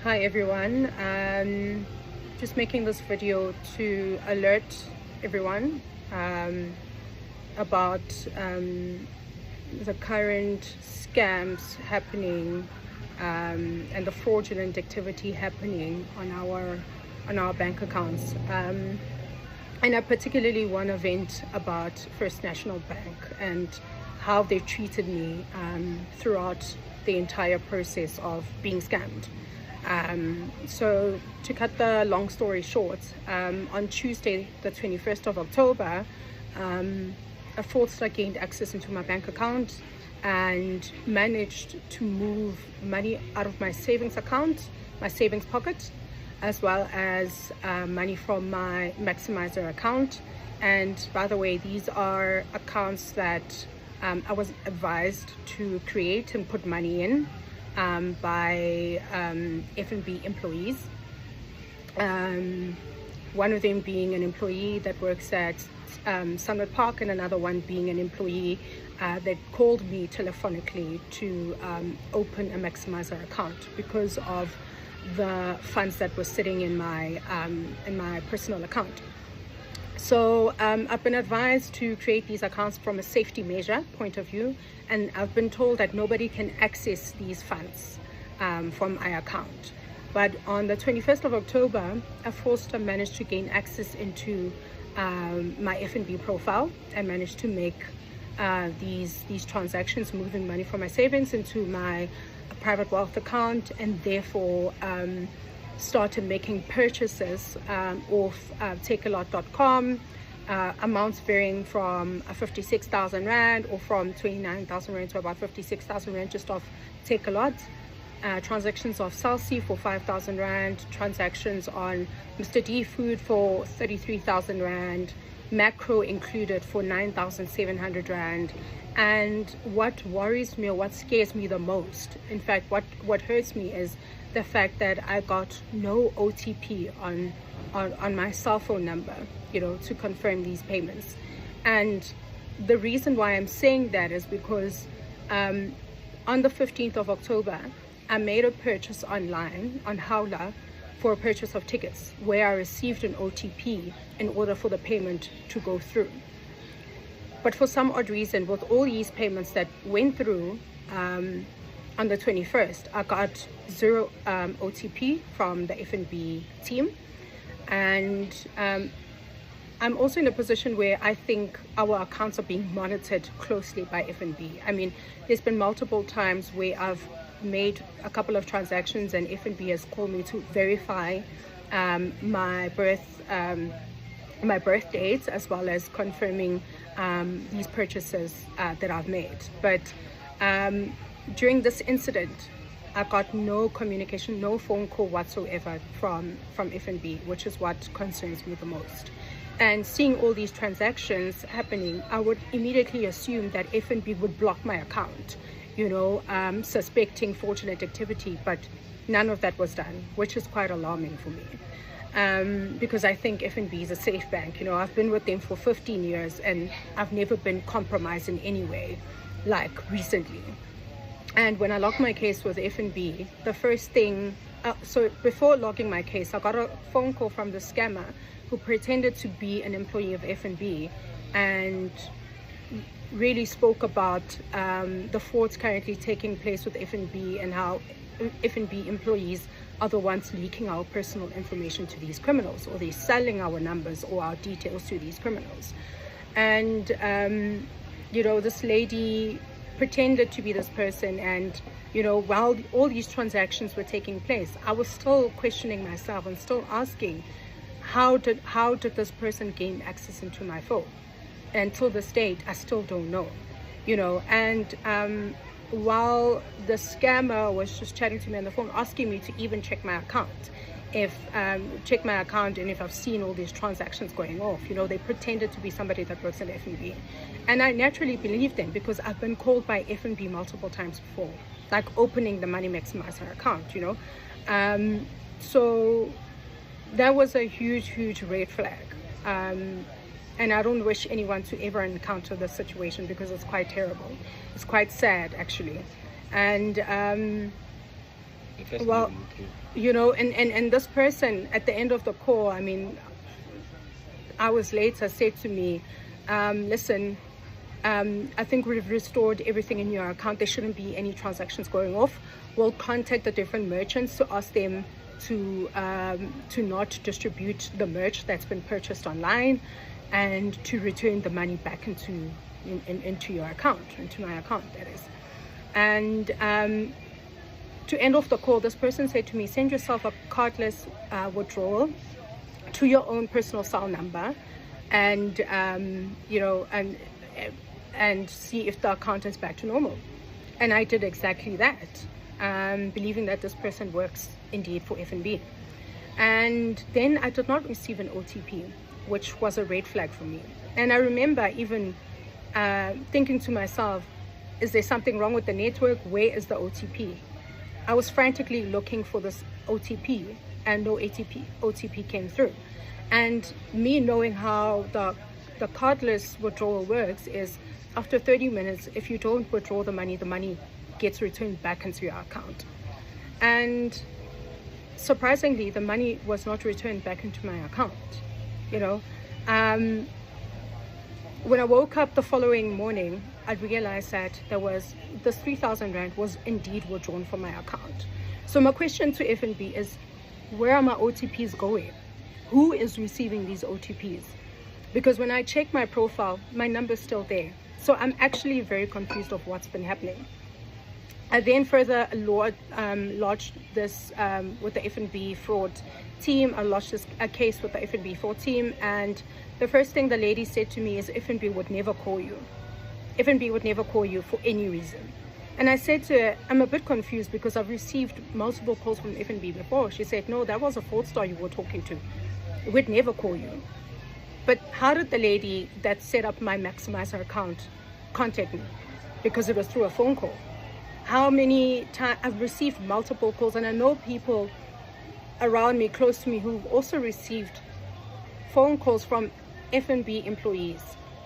Hi everyone, just making this video to alert everyone about the current scams happening and the fraudulent activity happening on our bank accounts. And I particularly want to vent about First National Bank and how they've treated me throughout the entire process of being scammed. So to cut the long story short, on Tuesday the 21st of October, a fraudster gained access into my bank account and managed to move money out of my savings account, my savings pocket, as well as money from my maximizer account. And by the way, these are accounts that I was advised to create and put money in by FNB employees. One of them being an employee that works at Sunwood Park, and another one being an employee that called me telephonically to open a maximizer account because of the funds that were sitting in my personal account. So I've been advised to create these accounts from a safety measure point of view, and I've been told that nobody can access these funds from my account. But on the 21st of October, a fraudster managed to gain access into my FNB profile and managed to make these transactions, moving money from my savings into my private wealth account, and therefore started making purchases off takealot.com, amounts varying from 56,000 Rand or from 29,000 Rand to about 56,000 Rand just off Takealot. Transactions of Salsi for 5,000 Rand, transactions on Mr. D Food for 33,000 Rand, macro included for 9,700 Rand. And what worries me, or what scares me the most, in fact what hurts me, is the fact that I got no OTP on my cell phone number, to confirm these payments. And the reason why I'm saying that is because on the 15th of October, I made a purchase online on Howler for a purchase of tickets where I received an OTP in order for the payment to go through. But for some odd reason, with all these payments that went through on the 21st, I got zero OTP from the FNB team. And I'm also in a position where I think our accounts are being monitored closely by FNB. I mean, there's been multiple times where I've made a couple of transactions and FNB has called me to verify my birth dates, as well as confirming these purchases that I've made. But during this incident, I got no communication, no phone call whatsoever from FNB, which is what concerns me the most. And seeing all these transactions happening, I would immediately assume that FNB would block my account, suspecting fraudulent activity, but none of that was done, which is quite alarming for me. Because I think FNB is a safe bank. I've been with them for 15 years and I've never been compromised in any way, like recently. And when I logged my case with FNB, the first thing, so before logging my case, I got a phone call from the scammer who pretended to be an employee of FNB and really spoke about the frauds currently taking place with FNB and how FNB employees are the ones leaking our personal information to these criminals, or they're selling our numbers or our details to these criminals. And this lady pretended to be this person, and while all these transactions were taking place, I was still questioning myself and still asking, how did this person gain access into my phone? Until this date, I still don't know. And while the scammer was just chatting to me on the phone, asking me to even check my account, and if I've seen all these transactions going off. They pretended to be somebody that works at FNB, and I naturally believed them because I've been called by FNB multiple times before, like opening the money maximizer account. So that was a huge red flag, and I don't wish anyone to ever encounter this situation because it's quite terrible. It's quite sad, actually. And Well, you know, and this person at the end of the call, I mean, hours later said to me, listen, I think we've restored everything in your account. There shouldn't be any transactions going off. We'll contact the different merchants to ask them to not distribute the merch that's been purchased online, and to return the money back into your account, into my account, that is. And to end off the call, this person said to me, send yourself a cardless withdrawal to your own personal cell number, and you know, and see if the account is back to normal. And I did exactly that, believing that this person works indeed for FNB. And then I did not receive an OTP, which was a red flag for me. And I remember even thinking to myself, is there something wrong with the network? Where is the OTP? I was frantically looking for this OTP, and no OTP came through. And me knowing how the cardless withdrawal works is, after 30 minutes, if you don't withdraw the money gets returned back into your account. And surprisingly, the money was not returned back into my account. You know, when I woke up the following morning, I realized that this 3,000 Rand was indeed withdrawn from my account. So my question to FNB is, where are my OTPs going? Who is receiving these OTPs? Because when I check my profile, my number's still there. So I'm actually very confused of what's been happening. I then further lodged this with the FNB fraud team. I lodged a case with the FNB fraud team, and the first thing the lady said to me is, FNB would never call you. FNB would never call you for any reason. And I said to her, I'm a bit confused because I've received multiple calls from FNB before. She said, no, that was a fraudster you were talking to. We'd never call you. But how did the lady that set up my Maximizer account contact me? Because it was through a phone call. How many times I've received multiple calls, and I know people around me, close to me, who've also received phone calls from FNB employees,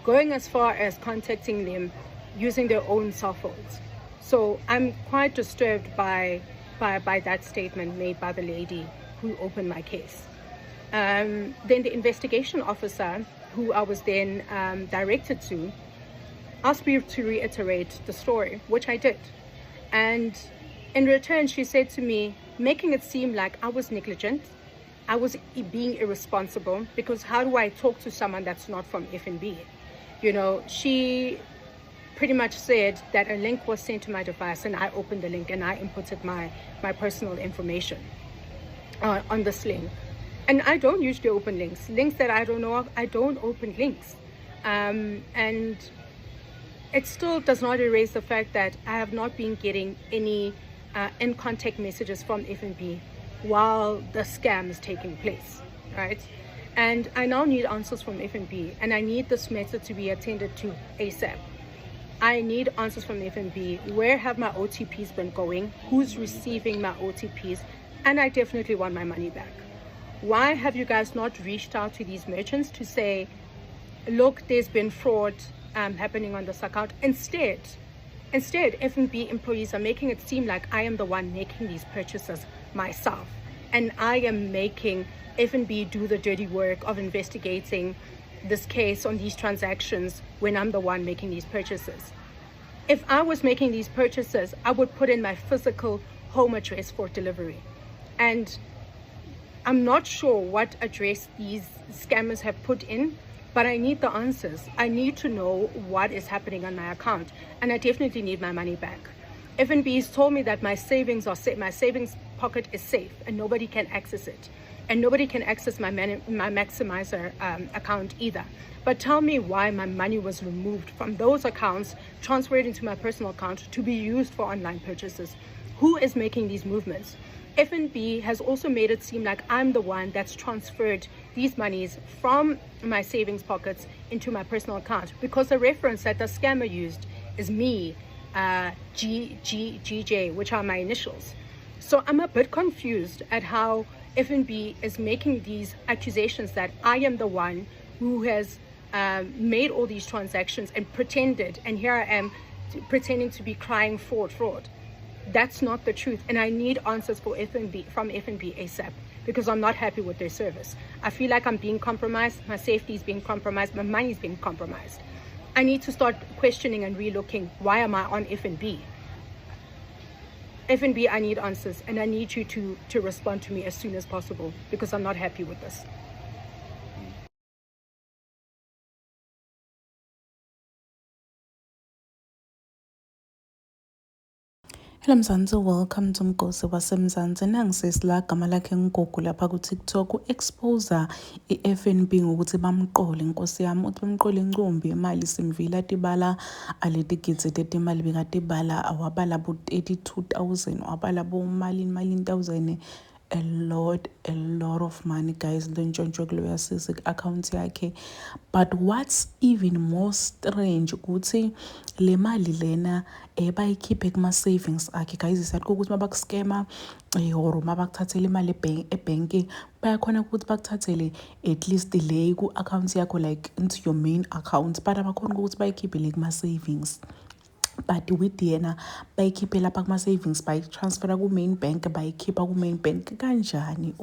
going as far as contacting them using their own cell phones. So I'm quite disturbed by that statement made by the lady who opened my case. Then the investigation officer, who I was then directed to, asked me to reiterate the story, which I did. And in return, she said to me, making it seem like I was negligent, I was being irresponsible, because how do I talk to someone that's not from FNB? You know, she pretty much said that a link was sent to my device, and I opened the link and I inputted my personal information on this link. And I don't usually open links that I don't know of. I don't open links. And it still does not erase the fact that I have not been getting any in contact messages from FNB while the scam is taking place, right? And I now need answers from FNB, and I need this matter to be attended to ASAP. I need answers from FNB. Where have my OTPs been going? Who's receiving my OTPs? And I definitely want my money back. Why have you guys not reached out to these merchants to say, look, there's been fraud happening on this account? Instead, FNB employees are making it seem like I am the one making these purchases myself, and I am making FNB do the dirty work of investigating this case on these transactions when I'm the one making these purchases. If I was making these purchases, I would put in my physical home address for delivery. And I'm not sure what address these scammers have put in, but I need the answers. I need to know what is happening on my account, and I definitely need my money back. FNB has told me that my savings are safe, my savings pocket is safe, and nobody can access it. And nobody can access my Maximizer account either. But tell me why my money was removed from those accounts, transferred into my personal account to be used for online purchases. Who is making these movements? FNB has also made it seem like I'm the one that's transferred these monies from my savings pockets into my personal account, because the reference that the scammer used is me, GJ, which are my initials. So I'm a bit confused at how FNB is making these accusations that I am the one who has made all these transactions and pretended, and here I am pretending to be crying fraud. That's not the truth. And I need answers from FNB ASAP, because I'm not happy with their service. I feel like I'm being compromised. My safety is being compromised. My money is being compromised. I need to start questioning and relooking, why am I on FNB? FNB, I need answers, and I need you to respond to me as soon as possible, because I'm not happy with this. Hello Mzansi, welcome to Mgosi waseMzansi. Nangisisi la gama lakhe nguGugu lapha ku-TikTok u-exposa i-FNB ngokuthi bamqole inkosi yami, uthi bamqole incumbi imali simvile atibala aletigidzi tetimali bekatibala awabala bo 32,000 wabala bo malini thousand. A lot of money, guys. Lentshontsho kuloya sisi account yakhe. But what's even more strange ukuthi le mali lena bayikhiphe kuma-savings akhe, guys. Isiyakho ukuthi mabakuskema or mabakuthathele imali ebhenki bayakhona ukuthi bakuthathele at least le ku-account yakho, like into your main account, but abakhona ukuthi bayikhiphe le kuma-savings. But with yena bayikhiphe lapha kuma-savings bayitransfera ku-main bank, bayikhipha ku-main bank kanjani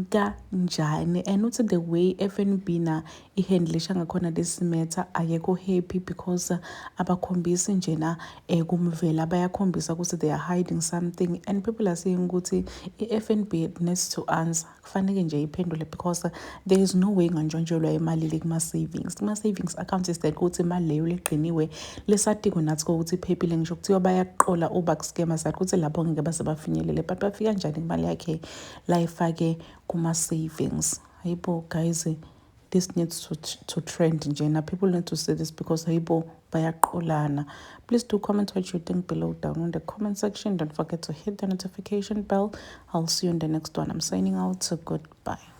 kanjani? And uthi the way FNB na ihandlisha ngakhona this matter akekho happy, because abakhombisi njena kumvela bayakhombisa ukuthi they are hiding something, and people are saying ukuthi i-FNB needs to answer, kufanele nje iphendule, because there is no way ngantshontshwelwa imali le kuma-savings. Kuma-savings account is that ukuthi imali leyo leqiniwe lesatiko nathi ukuthi iphephile, ngisho kuthiwa bayaqola ubakuskema sathi ukuthi lapho ngeke base bafinyelele, but bafika njani imali yakhe la ifake kuma-savings? Hayibo guys, this needs to trend njena. People need to see this, because hayibo bayaqolana. Please do comment what you think below down in the comment section. Don't forget to hit the notification bell. I'll see you in the next one. I'm signing out, so goodbye.